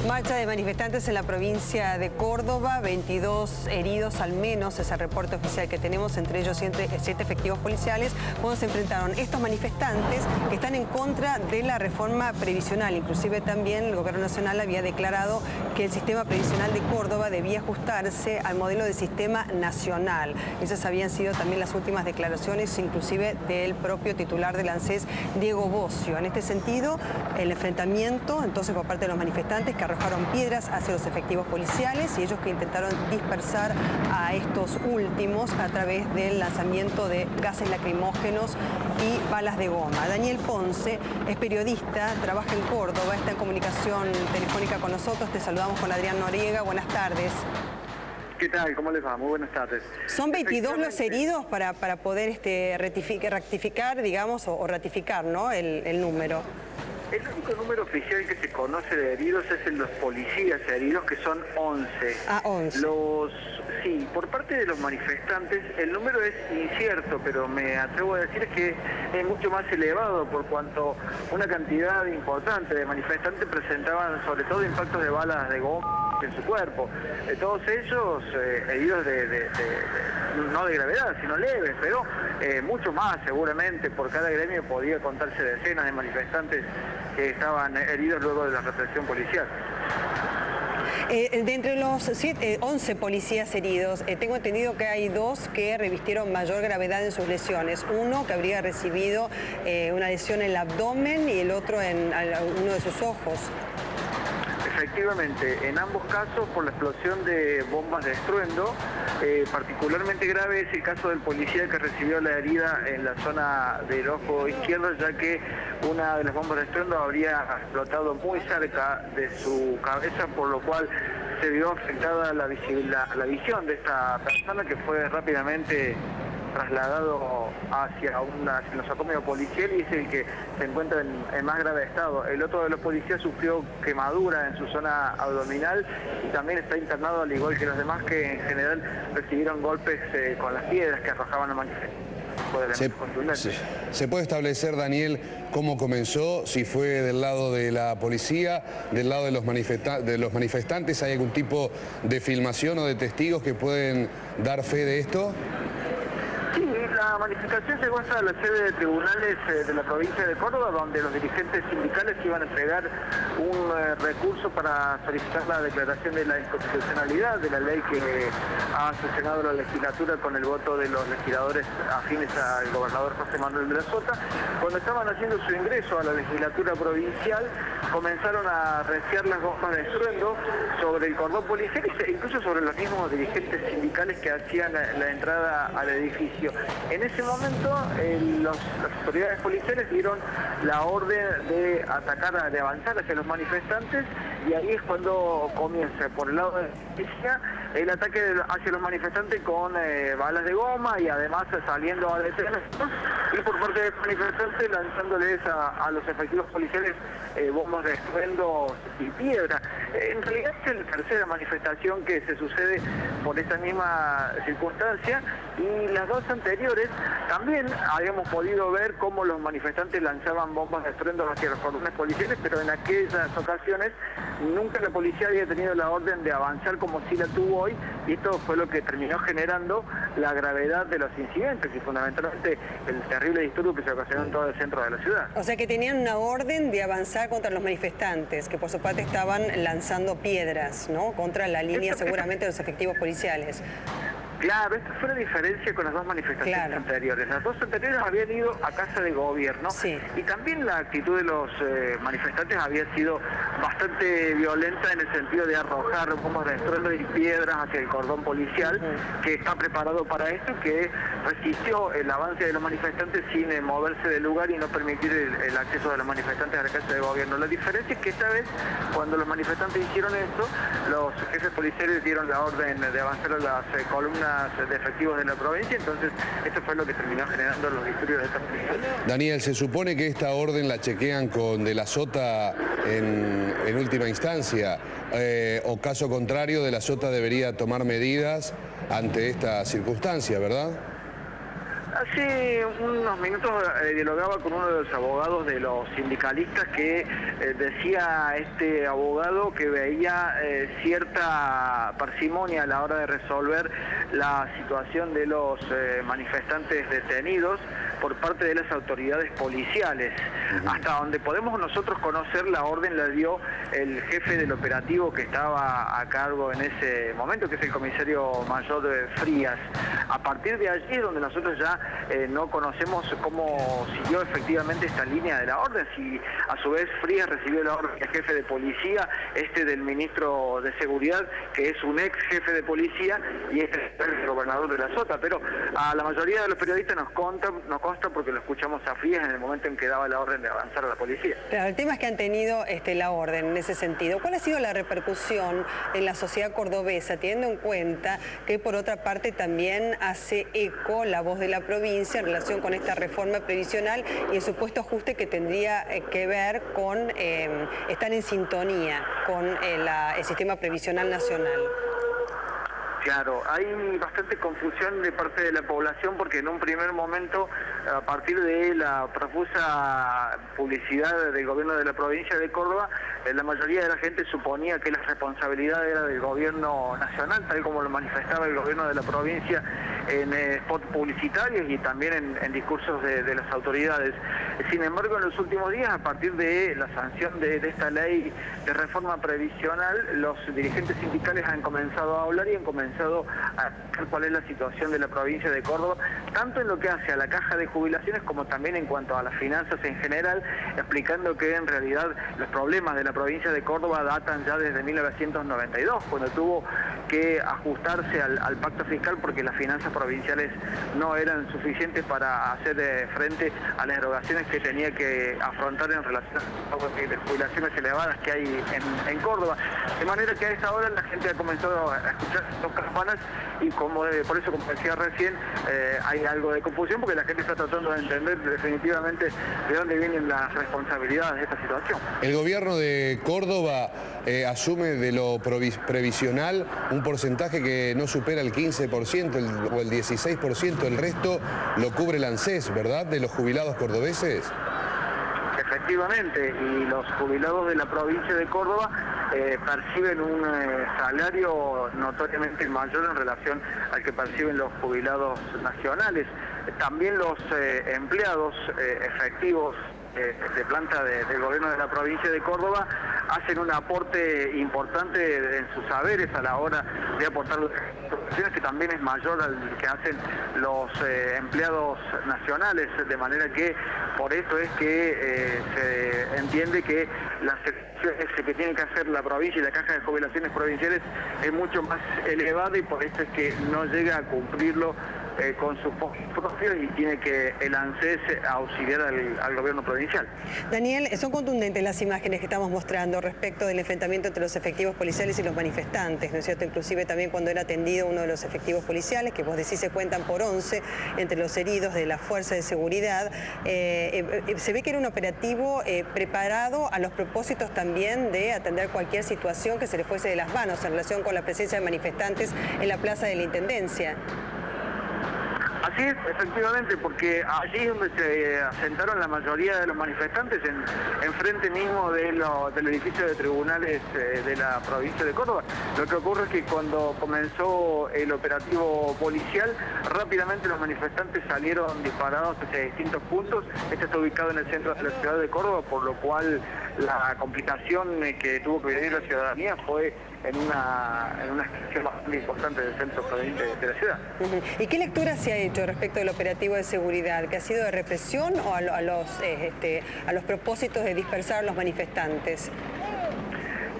Marcha de manifestantes en la provincia de Córdoba, 22 heridos al menos, es el reporte oficial que tenemos, entre ellos 7 efectivos policiales, cuando se enfrentaron estos manifestantes que están en contra de la reforma previsional. Inclusive también el gobierno nacional había declarado que el sistema previsional de Córdoba debía ajustarse al modelo de sistema nacional. Esas habían sido también las últimas declaraciones, inclusive del propio titular del ANSES, Diego Bocio. En este sentido, el enfrentamiento entonces por parte de los manifestantes que arrojaron piedras hacia los efectivos policiales y ellos que intentaron dispersar a estos últimos a través del lanzamiento de gases lacrimógenos y balas de goma. Daniel Ponce es periodista, trabaja en Córdoba, está en comunicación telefónica con nosotros. Te saludamos con Adrián Noriega. Buenas tardes. ¿Qué tal? ¿Cómo les va? Muy buenas tardes. ¿Son 22 los heridos para poder rectificar, digamos, o ratificar, ¿no?, el número? El único número oficial que se conoce de heridos es el de los policías heridos, que son 11. Ah, 11. Sí, por parte de los manifestantes el número es incierto, pero me atrevo a decir que es mucho más elevado por cuanto una cantidad importante de manifestantes presentaban sobre todo impactos de balas de goma en su cuerpo. Todos ellos heridos no de gravedad, sino leves, pero mucho más seguramente. Por cada gremio podía contarse decenas de manifestantes que estaban heridos luego de la represión policial. De entre los 11 policías heridos, tengo entendido que hay 2 que revistieron mayor gravedad en sus lesiones. Uno que habría recibido una lesión en el abdomen y el otro en uno de sus ojos. Efectivamente, en ambos casos por la explosión de bombas de estruendo. Particularmente grave es el caso del policía que recibió la herida en la zona del ojo izquierdo, ya que una de las bombas de estruendo habría explotado muy cerca de su cabeza, por lo cual se vio afectada la visión de esta persona, que fue rápidamente trasladado hacia un nosocomio policial y es el que se encuentra en más grave estado. El otro de los policías sufrió quemadura en su zona abdominal y también está internado, al igual que los demás, que en general recibieron golpes con las piedras que arrojaban a manifestantes. ¿Se puede establecer, Daniel, cómo comenzó? Si fue del lado de la policía, del lado de los manifestantes. ¿Hay algún tipo de filmación o de testigos que pueden dar fe de esto? Sí, la manifestación llegó hasta la sede de tribunales de la provincia de Córdoba, donde los dirigentes sindicales iban a entregar un recurso para solicitar la declaración de la inconstitucionalidad de la ley que ha sancionado la legislatura con el voto de los legisladores afines al gobernador José Manuel de la Sota. Cuando estaban haciendo su ingreso a la legislatura provincial, comenzaron a reciar las bombas de estruendo sobre el cordón policial e incluso sobre los mismos dirigentes sindicales que hacían la entrada al edificio. En ese momento las autoridades policiales dieron la orden de atacar, de avanzar hacia los manifestantes, y ahí es cuando comienza por el lado de la policía el ataque hacia los manifestantes con balas de goma y además saliendo a detenerlos, y por parte de los manifestantes lanzándoles a los efectivos policiales bombas de estruendo y piedra. En realidad es la tercera manifestación que se sucede por esta misma circunstancia, y las 2 anteriores también habíamos podido ver cómo los manifestantes lanzaban bombas de estruendo hacia los cordones policiales, pero en aquellas ocasiones nunca la policía había tenido la orden de avanzar como sí la tuvo hoy, y esto fue lo que terminó generando la gravedad de los incidentes y fundamentalmente el terrible disturbio que se ocasionó en todo el centro de la ciudad. O sea que tenían una orden de avanzar contra los manifestantes, que por su parte estaban lanzando piedras, ¿no?, contra la línea seguramente de los efectivos policiales. Claro, esta fue la diferencia con las 2 manifestaciones anteriores. Las 2 anteriores habían ido a casa de gobierno, y también la actitud de los manifestantes había sido bastante violenta en el sentido de arrojar bombas de estruendo y piedras hacia el cordón policial, que está preparado para esto, que resistió el avance de los manifestantes sin moverse del lugar y no permitir el acceso de los manifestantes a la casa de gobierno. La diferencia es que esta vez, cuando los manifestantes hicieron esto, los jefes policiales dieron la orden de avanzar a las columnas de efectivos de la provincia, entonces esto fue lo que terminó generando los disturbios de esta policía. Daniel, se supone que esta orden la chequean con De la Sota en última instancia, o caso contrario, De la Sota debería tomar medidas ante esta circunstancia, ¿verdad? Hace unos minutos dialogaba con uno de los abogados de los sindicalistas que decía este abogado que veía cierta parsimonia a la hora de resolver la situación de los manifestantes detenidos por parte de las autoridades policiales. Hasta donde podemos nosotros conocer, la orden la dio el jefe del operativo que estaba a cargo en ese momento, que es el comisario mayor Frías. A partir de allí es donde nosotros ya no conocemos cómo siguió efectivamente esta línea de la orden, si a su vez Frías recibió la orden del jefe de policía, del ministro de Seguridad, que es un ex jefe de policía, y es el gobernador de la Sota. Pero a la mayoría de los periodistas nos consta porque lo escuchamos a Frías en el momento en que daba la orden de avanzar a la policía. Claro, el tema es que han tenido la orden en ese sentido. ¿Cuál ha sido la repercusión en la sociedad cordobesa, teniendo en cuenta que por otra parte también hace eco la voz de la provincia en relación con esta reforma previsional y el supuesto ajuste que tendría que ver con estar en sintonía con el sistema previsional nacional? Claro, hay bastante confusión de parte de la población porque en un primer momento, a partir de la profusa publicidad del gobierno de la provincia de Córdoba, la mayoría de la gente suponía que la responsabilidad era del gobierno nacional, tal como lo manifestaba el gobierno de la provincia en spots publicitarios y también en discursos de las autoridades. Sin embargo, en los últimos días, a partir de la sanción de esta ley de reforma previsional, los dirigentes sindicales han comenzado a hablar y han comenzado a ver cuál es la situación de la provincia de Córdoba, tanto en lo que hace a la caja de jubilaciones como también en cuanto a las finanzas en general, explicando que en realidad los problemas de la provincia de Córdoba datan ya desde 1992, cuando tuvo que ajustarse al pacto fiscal porque las finanzas provinciales no eran suficientes para hacer frente a las erogaciones que tenía que afrontar en relación a las jubilaciones elevadas que hay en Córdoba. De manera que a esta hora la gente ha comenzado a escuchar dos campanas y por eso, como decía recién, hay algo de confusión porque la gente está tratando de entender definitivamente de dónde vienen las responsabilidades de esta situación. El gobierno de Córdoba asume de lo previsional un porcentaje que no supera el 15% o el 16%, el resto lo cubre el ANSES, ¿verdad?, de los jubilados cordobeses. Efectivamente, y los jubilados de la provincia de Córdoba perciben un salario notoriamente mayor en relación al que perciben los jubilados nacionales. También los empleados efectivos de planta del gobierno de la provincia de Córdoba hacen un aporte importante en sus saberes a la hora de aportar las profesiones, que también es mayor al que hacen los empleados nacionales, de manera que por eso es que se entiende que las que tiene que hacer la provincia y la caja de jubilaciones provinciales es mucho más elevada y por eso es que no llega a cumplirlo con sus propios y tiene que el ANSES auxiliar al gobierno provincial. Daniel, son contundentes las imágenes que estamos mostrando respecto del enfrentamiento entre los efectivos policiales y los manifestantes, ¿no es cierto? Inclusive también cuando era atendido uno de los efectivos policiales, que vos decís se cuentan por 11 entre los heridos de la fuerza de seguridad. Se ve que era un operativo preparado a los propósitos también de atender cualquier situación que se le fuese de las manos en relación con la presencia de manifestantes en la plaza de la Intendencia. Así es, efectivamente, porque allí es donde se asentaron la mayoría de los manifestantes, en frente mismo del edificio de tribunales de la provincia de Córdoba. Lo que ocurre es que cuando comenzó el operativo policial, rápidamente los manifestantes salieron disparados hacia distintos puntos. Este está ubicado en el centro de la ciudad de Córdoba, por lo cual la complicación que tuvo que vivir la ciudadanía fue en una extensión bastante importante del centro de la ciudad. ¿Y qué lectura se ha hecho respecto del operativo de seguridad? ¿Que ha sido de represión o a los propósitos de dispersar a los manifestantes?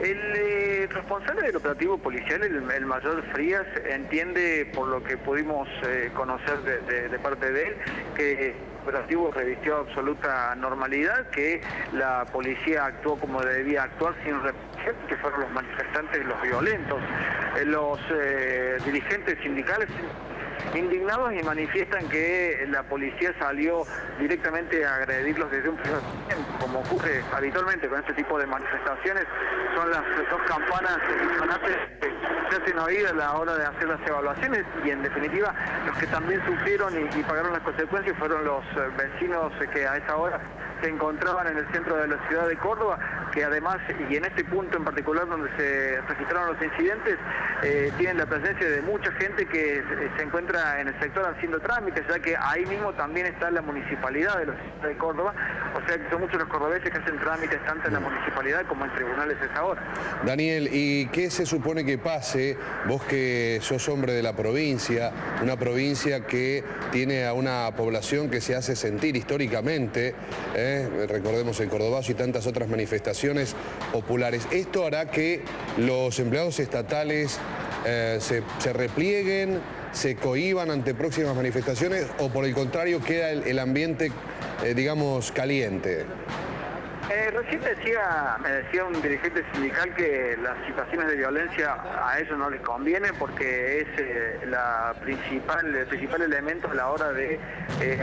El responsable del operativo policial, el mayor Frías, entiende, por lo que pudimos conocer de parte de él, que el operativo revistió absoluta normalidad, que la policía actuó como debía actuar sin represión, que fueron los manifestantes los violentos. Los dirigentes sindicales indignados y manifiestan que la policía salió directamente a agredirlos desde un primer momento, como ocurre habitualmente con este tipo de manifestaciones. Son las dos campanas se hacen oír a la hora de hacer las evaluaciones y en definitiva los que también sufrieron y pagaron las consecuencias fueron los vecinos que a esa hora se encontraban en el centro de la ciudad de Córdoba, que además, y en este punto en particular donde se registraron los incidentes, tienen la presencia de mucha gente que se encuentra en el sector haciendo trámites, ya que ahí mismo también está la municipalidad de la ciudad de Córdoba, o sea que son muchos los cordobeses que hacen trámites tanto en la municipalidad como en tribunales a esa hora. Daniel, ¿y qué se supone que pase, vos que sos hombre de la provincia, una provincia que tiene a una población que se hace sentir históricamente, recordemos el Cordobazo y tantas otras manifestaciones populares? ¿Esto hará que los empleados estatales se replieguen, se cohíban ante próximas manifestaciones o por el contrario queda el ambiente, digamos, caliente? Recién me decía un dirigente sindical que las situaciones de violencia a ellos no les conviene porque es el principal elemento a la hora de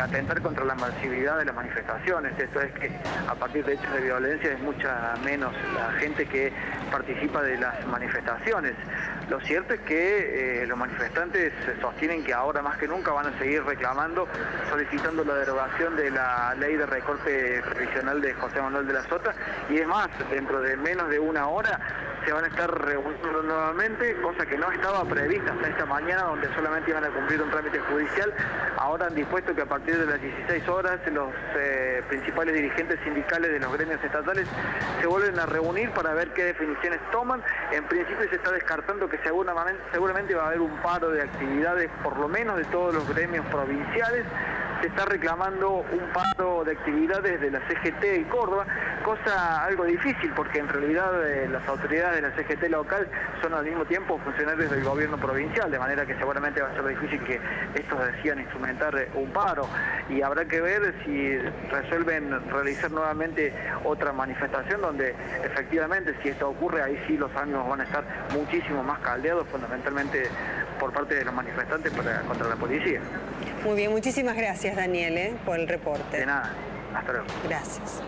atentar contra la masividad de las manifestaciones. Esto es que a partir de hechos de violencia es mucha menos la gente que participa de las manifestaciones. Lo cierto es que los manifestantes sostienen que ahora más que nunca van a seguir reclamando, solicitando la derogación de la ley de recorte previsional de José Manuel de la Sota, y es más, dentro de menos de una hora se van a estar reuniendo nuevamente, cosa que no estaba prevista hasta esta mañana, donde solamente iban a cumplir un trámite judicial. Ahora han dispuesto que a partir de las 16 horas los principales dirigentes sindicales de los gremios estatales se vuelven a reunir para ver qué definiciones toman. En principio se está descartando que seguramente va a haber un paro de actividades, por lo menos de todos los gremios provinciales. Se está reclamando un paro de actividades de la CGT y Córdoba, cosa algo difícil porque en realidad las autoridades de la CGT local son al mismo tiempo funcionarios del gobierno provincial, de manera que seguramente va a ser difícil que estos decidan instrumentar un paro, y habrá que ver si resuelven realizar nuevamente otra manifestación donde efectivamente, si esto ocurre, ahí sí los ánimos van a estar muchísimo más caldeados, fundamentalmente por parte de los manifestantes contra la policía. Muy bien, muchísimas gracias, Daniel, por el reporte. De nada, hasta luego. Gracias.